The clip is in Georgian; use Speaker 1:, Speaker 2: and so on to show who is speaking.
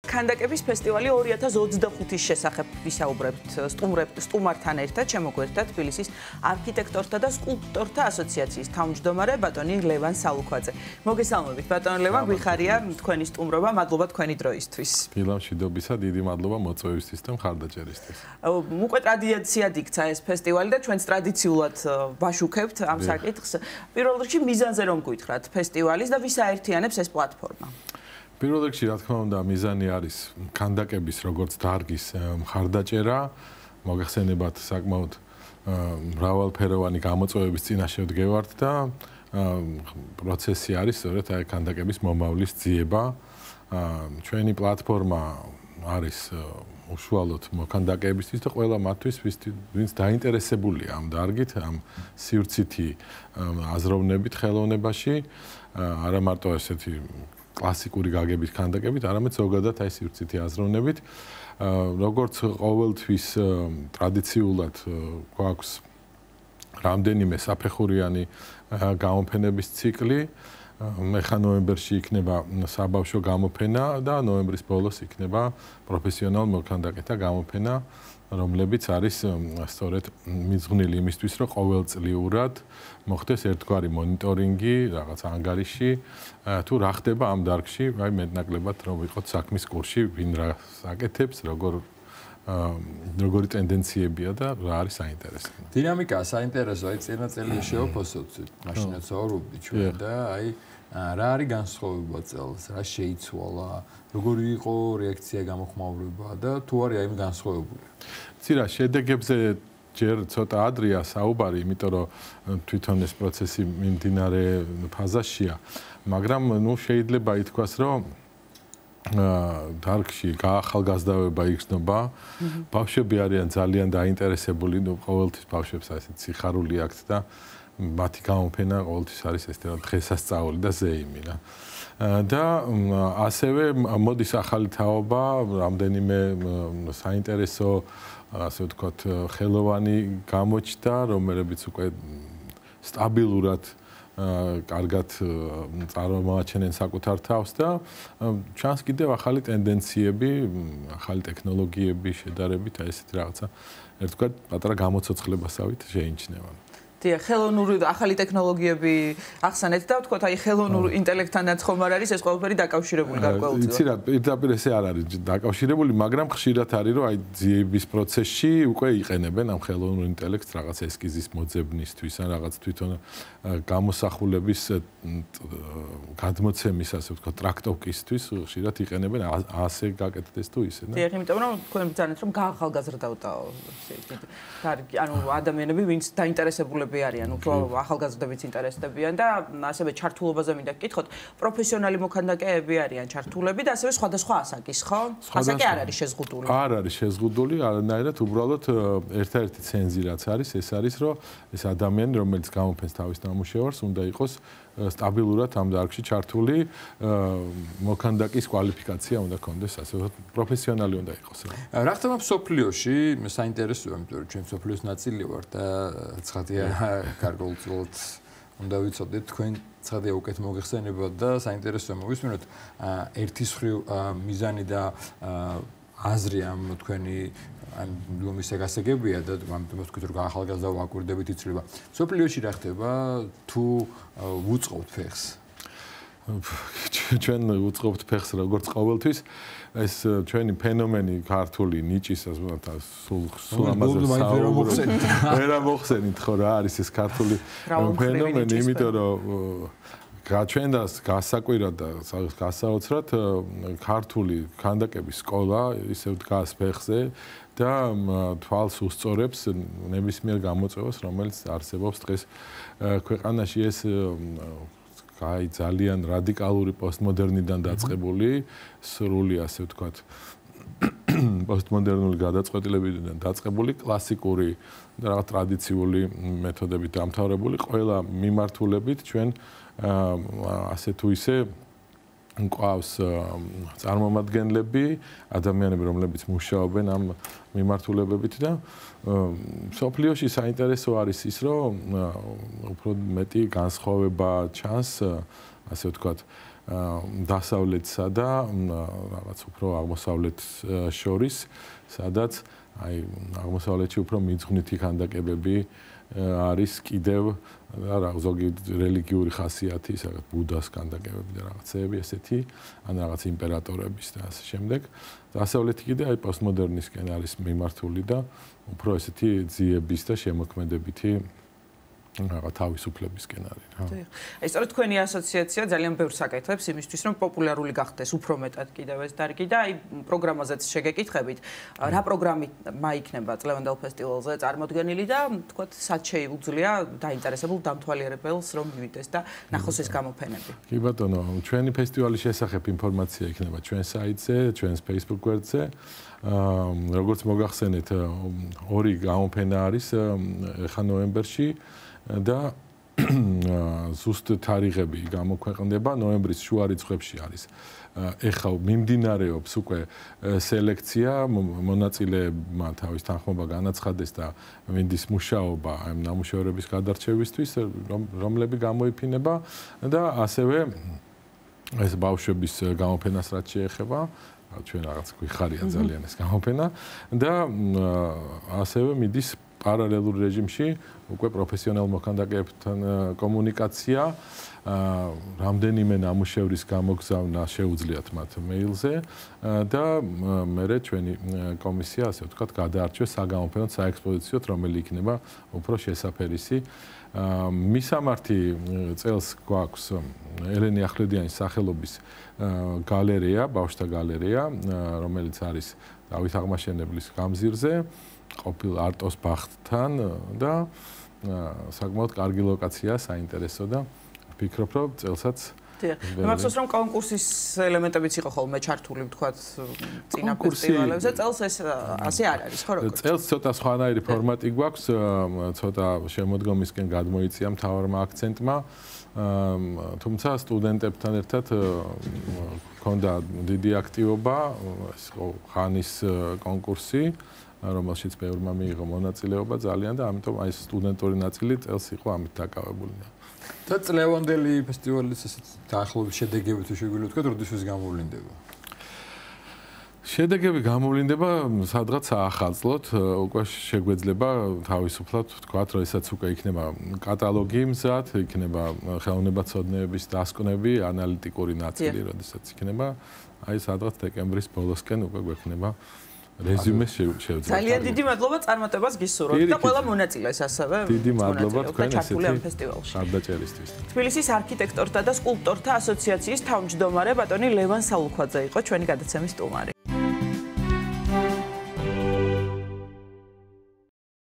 Speaker 1: ქანდაკების ფესტივალი 2025-ის შესახებ ვისაუბრებთ სტუმართან ერთად, შემოგვერთდა თბილისის არქიტექტორთა და სკულპტორთა ასოციაციის თავმჯდომარე ბატონი ლევან სალუქვაძე. მოგესალმებით ბატონ ლევან, გვიხარია თქვენი სტუმრობა, მადლობა თქვენი დროისთვის.
Speaker 2: ფილმშიდობისა დიდი მადლობა მოწვევისთვის და მხარდაჭერისთვის.
Speaker 1: უკვე ტრადიციად იქცა ეს ფესტივალი და ჩვენც ტრადიციულად ვაშუქებთ ამ საკითხს. პირველ რიგში მიზანზე რომ გითხრათ ფესტივალის და ვის აერთიანებს ეს პლატფორმა?
Speaker 2: პირველ რიგში, რა თქმა უნდა, მიზანი არის ქანდაკების როგორც დარგის მხარდაჭერა, მოგეხსენებათ საკმაოდ მრავალფეროვანი გამოწვევების წინაშე ვდგევართ და პროცესი არის სწორედ აი ქანდაკების მომავლის ძიება. ჩვენი პლატფორმა არის უშუალოდ მოქანდაკეებისთვის და ყველა მათთვის, ვინც დაინტერესებულია ამ დარგით, ამ სივრცითი აზროვნებით ხელოვნებაში, არა მარტო ესეთი კლასიკური გაგებით ქანდაკებით, არამედ ზოგადად აი სივრცითი აზროვნებით. როგორც ყოველთვის ტრადიციულად გვაქვს რამდენიმე საფეხურიანი გამოფენების ციკლი. ეხლა ნოემბერში იქნება საბავშვო გამოფენა და ნოემბრის ბოლოს იქნება პროფესიონალ მოქანდაკეთა გამოფენა, რომლებიც არის სწორედ მიძღვნილი იმისთვის, რომ ყოველწლიურად მოხდეს ერთგვარი მონიტორინგი, რაღაც ანგარიში, თუ რა ხდება ამ დარგში, აი მეტნაკლებად რომ ვიყოთ საქმის კურსში, ვინ რა საკეთებს, როგორი ტენდენციებია და რა არის საინტერესო.
Speaker 3: დინამიკა საინტერესო, აი წინა წელია შევაფასოთ, მაშინაც ვაუბრობდით ჩვენ და აი რა არის განსხვავება წელს, რა შეიცვალა, როგორი იყო რეაქცია გამოხმაურება და თუ არის აი განსხვავებული.
Speaker 2: ცირა შედეგებზე ჯერ ცოტა ადრეა საუბარი, იმიტომ რომ თვითონ ეს პროცესი მიმდინარე ფაზაშია, მაგრამ ნუ შეიძლება ითქვას, რომ დარგში გაახალგაზრდავება იგრძნობა. ბავშვები არიან ძალიან დაინტერესებული, ნუ ყოველთვის ბავშვებს ასეთ სიხარული აქვთ და მათი გამოფენა ყოველთვის არის ეს დღესასწაული და ზეიმი რა. და ასევე მოდის ახალი თაობა, რამდენიმე საინტერესო, ასე ვთქვათ, ხელოვანი გამოჩნდა, რომელებიც უკვე სტაბილურად კარგად წარმოაჩენენ საკუთარ თავს და ჩანს კიდევ ახალი ტენდენციები, ახალი ტექნოლოგიები შედარებით, აი ესეთი რაღაცა, ერთგვარ პატარა გამოცოცხლებასავით შეიმჩნევა.
Speaker 1: დიახ, ხელოვნური ახალი ტექნოლოგიები ახსენეთ და ვთქვათ, აი ხელოვნურ ინტელექტთანაც ხომ არ არის ეს ყველაფერი დაკავშირებული გარკვეულწილად.
Speaker 2: იცი რა, პირდაპირ ესე არ არის დაკავშირებული, მაგრამ ხშირად არის, რომ აი ძიების პროცესში უკვე იყენებენ ამ ხელოვნურ ინტელექტს რაღაც ესკიზის მოძებნისთვის, ან რაღაც თვითონ გამოსახულების გადმოცემის, ასე ვთქვათ, ტრაქტოვკისთვის ხშირად იყენებენ ასე გაკეთდეს თუ ისე.
Speaker 1: დიახ, იმიტომ რომ თქვენ ბრძანეთ რომ გაახალგაზრდავდა ანუ ადამიანები, ვინც დაინტერესებული არიან, უფრო ახალგაზრდებიც ინტერესდებიან და ასევე ჩართულობაზე მინდა გკითხოთ, პროფესიონალი მოქანდაკეები არიან ჩართულები და ასევე სხვადასხვა ასაკის, ხო? ასაკი არ არის შეზღუდული.
Speaker 2: არ არის შეზღუდული, არანაირად უბრალოდ ერთ-ერთი ცენზი რაც არის, ეს არის, რომ ეს ადამიანი, რომელიც გამოფენს თავის ნამუშევარს, უნდა იყოს სტაბილურად ამ დარგში ჩართული, მოქანდაკის კვალიფიკაცია უნდა ჰქონდეს, ასე ვთქვათ, პროფესიონალი უნდა იყოს.
Speaker 3: რა ხდება მსოფლიოში, საინტერესოა, იმიტომ რომ ჩვენ მსოფლიოს ნაწილი ვართ და ცხადია გარკვეულწილად უნდა ვიცოდეთ თქვენ ცხადია უკეთ მოგეხსენებათ და საინტერესოა მოვისმინოთ ერთის მხრივ მიზანი და აზრი ამ თქვენი ამ ლომის ეგასეგებია და ამიტომ ვთქვით რომ ახალგაზრდა ვაკვირდებით იცვლება. მსოფლიოში რა ხდება თუ უწყობთ ფეხს?
Speaker 2: ჩვენ უწყობთ ფეხს როგორც ყოველთვის. ეს ჩვენი ფენომენი ქართული ნიჭის სულ ამაზე საუბრობთ. ვერ მოხსენით ხო რა არის ეს ქართული ფენომენი, იმიტომ რომ გაჩვენდა გასაკვირად და გასაოცრად ქართული ქანდაკების სკოლა ისევ დგას ფეხზე და თვალს უსწორებს ნებისმიერ გამოწვევას, რომელიც არსებობს დღეს ქვეყანაში. ეს აი ძალიან რადიკალური პოსტმოდერნიდან დაწყებული, სრული ასე ვთქვათ, პოსტმოდერნული გადაწყვეტილებიდან დაწყებული კლასიკური და რაღაც ტრადიციული მეთოდებით დამთავრებული ყველა მიმართულებით ჩვენ ასე თუ ისე მყავს წარმომადგენლები, ადამიანები, რომლებიც მუშაობენ ამ მიმართულებებით და სოფლიოში საინტერესო არის ის, რომ უფრო მეტი განსხვავება ჩანს, ასე ვთქვათ, დასავლეთსა და რაღაც უფრო აღმოსავლეთს შორის, სადაც აი აღმოსავლეთში უფრო მიძღვნითი ქანდაკებები არის კიდევ რა ზოგი რელიგიური ხასიათი, სადაც ბუდას ქანდაკებები და რაღაცეები ესეთი, ან რაღაც იმპერატორების და ასე შემდეგ. დასავლეთი კიდე აი პოსტმოდერნისკენ არის მიმართული და უფრო ესეთი ძიების და შემოქმედებითი რაღაც თავისუფლებისკენ არის რა.
Speaker 1: აი სწორედ თქვენი ასოციაცია ძალიან ბევრს აკეთებს იმისთვის, რომ პოპულარული გახდეს უფრო მეტად კიდევ ეს დარგი და აი პროგრამაზეც შეგეკითხებით, რა პროგრამა იქნება წლევანდელ ფესტივალზე წარმოდგენილი და თქვათ სად შეუძლია დაინტერესებულ დამთვალიერებელს რომ მივიდეს და ნახოს ეს გამოფენები.
Speaker 2: კი ბატონო, ჩვენი ფესტივალის შესახებ ინფორმაცია იქნება ჩვენ საიტზე, ჩვენს Facebook გვერდზე. როგორც მოგახსენეთ, ორი გამოფენა არის ხა ნოემბერში და ზუსტ თარიღები გამოქვეყნდება ნოემბრის შუა რიცხვებში არის. ეხლა მიმდინარეობს უკვე სელექცია, მონაწილეებმა თავის თანხმობა განაცხადეს და მინდის მუშაობა ამ ნამუშევრების გადარჩევისთვის, რომლები გამოიფინება და ასევე ეს ბავშვების გამოფენას რაც შეეხება, ჩვენ რაღაც გვიხარია ძალიან ეს გამოფენა და ასევე მიდის პარალელურ რეჟიმში უკვე პროფესიონალ მოქანდაკეებთან კომუნიკაცია, რამდენიმე ნამუშევრის გამოგზავნა შეუძლიათ მათ მეილზე და მერე ჩვენი კომისია, ასე ვთქვათ, გადაარჩევს საგამოფენო საექსპოზიციოდ, რომელი იქნება უფრო შესაფერისი. მისამართი წელს გვაქვს ელენე ახვლედიანის სახელობის გალერეა, ბავშვთა გალერეა, რომელიც არის დავით აღმაშენებლის გამზირზე, ყოფილ არტოს ბაღთან და საკმაოდ კარგი ლოკაცია, საინტერესო და ვფიქრობ, რომ წელსაც
Speaker 1: მახსოვს რომ კონკურსის ელემენტებიც იყო ხოლმე ჩართული, ვთქვათ, წინა ფესტივალებზე. წელს ეს ასე არ არის, ხო როგორ?
Speaker 2: წელს ცოტა სხვანაირი ფორმატი გვაქვს, ცოტა შემოდგომისკენ გადმოიწია მთავარმა აქცენტმა. თუმცა სტუდენტებთან ერთად ჰქონდა დიდი აქტივობა, ეს ხანის კონკურსი, რომელშიც ბევრმა მიიღო მონაწილეობა ძალიან და ამიტომ აი სტუდენტური ნაწილი წელს იყო ამით დაკავებული.
Speaker 3: და წლევანდელი ფესტივალის ესეთ დაახლოებით შედეგები თუ შეგვიძლია ვთქვათ, როდესაც გამოვლინდება?
Speaker 2: შედეგები გამოვლინდება სადღაც ახალწლოდ, უკვე შეგვეძლება თავისუფლად ვთქვათ, როდესაც უკვე იქნება კატალოგი მზად, იქნება ხელოვნებაცოდნეების დასკვნები, ანალიტიკური ნაწილი, როდესაც იქნება, აი სადღაც დეკემბრის ბოლოსკენ უკვე გვექნება რეზიუმე შევძლებთ.
Speaker 1: ძალიან დიდი მადლობა წარმატებას გისურვებთ და ყველა მონაწილეს ასევე.
Speaker 2: დიდი მადლობა თქვენ
Speaker 1: ესეთი ფესტივალში.
Speaker 2: გარდაჭერისთვის.
Speaker 1: თბილისის არქიტექტორთა და სკულპტორთა ასოციაციის თავმჯდომარე ბატონი ლევან საულქვაძე იყო ჩვენი გადაცემის სტუმარი.